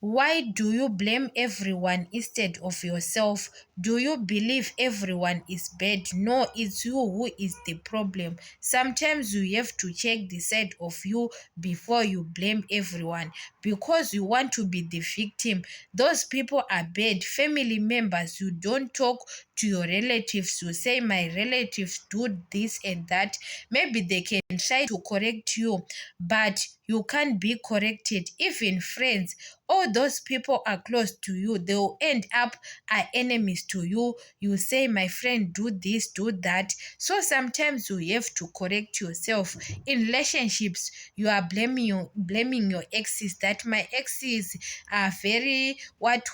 Why do you blame everyone instead of yourself? Do you believe everyone is bad? No, it's you who is the problem. Sometimes you have to check the side of you before you blame everyone because you want to be the victim. Those people are bad. Family members, you don't talk to your relatives. You say, my relatives do this and that. Maybe they can try to correct you, but you can't be corrected. Even friends, all those people are close to you, they will end up are enemies to you. You say, my friend, do this, do that. So sometimes you have to correct yourself. In relationships, you are blaming your exes, that my exes are very what.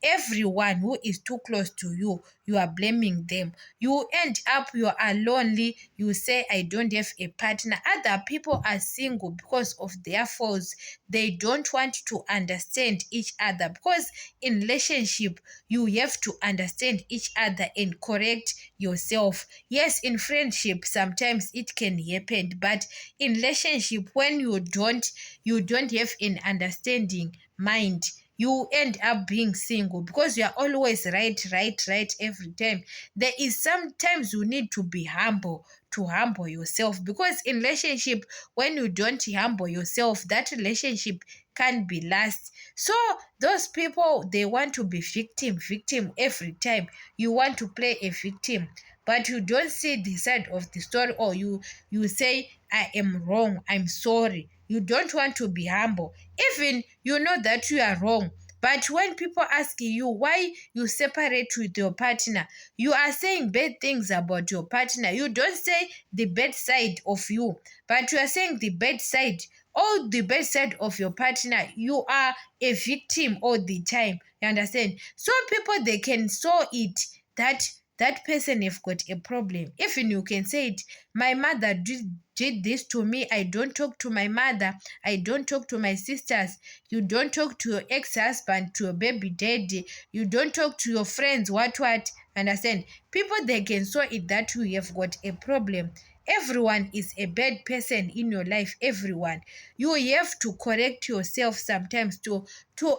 Everyone who is too close to you, you are blaming them. You end up, you are lonely. You say, I don't have a partner. Other people are single because of their faults. They don't want to understand each other because in relationship you have to understand each other and correct yourself. Yes, in friendship sometimes it can happen, but in relationship when you don't have an understanding mind, you end up being single because you are always right every time. There is sometimes you need to be humble, to humble yourself, because in relationship when you don't humble yourself, that relationship can't be last. So those people, they want to be victim every time. You want to play a victim, but you don't see the side of the story, or you say, I am wrong, I'm sorry. You don't want to be humble, even you know that you are wrong. But when people ask you why you separate with your partner, you are saying bad things about your partner. You don't say the bad side of you, but you are saying the bad side, all the bad side of your partner. You are a victim all the time. You understand? So people, they can saw it that that person have got a problem. Even you can say it, my mother did this to me. I don't talk to my mother. I don't talk to my sisters. You don't talk to your ex-husband, to your baby daddy. You don't talk to your friends. What? Understand? People, they can saw it that you have got a problem. Everyone is a bad person in your life. Everyone. You have to correct yourself sometimes to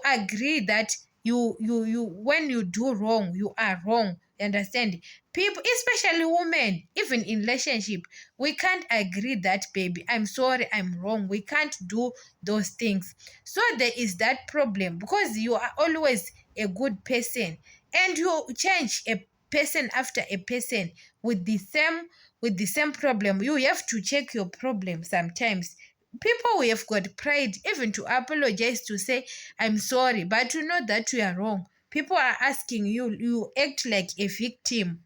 agree that you when you do wrong, you are wrong. You understand? People, especially women, even in relationship, we can't agree that, baby, I'm sorry, I'm wrong. We can't do those things. So there is that problem because you are always a good person, and you change a person after a person with the same problem. You have to check your problem sometimes. People, we have got pride even to apologize, to say, I'm sorry, but you know that you are wrong. People are asking you, you act like a victim.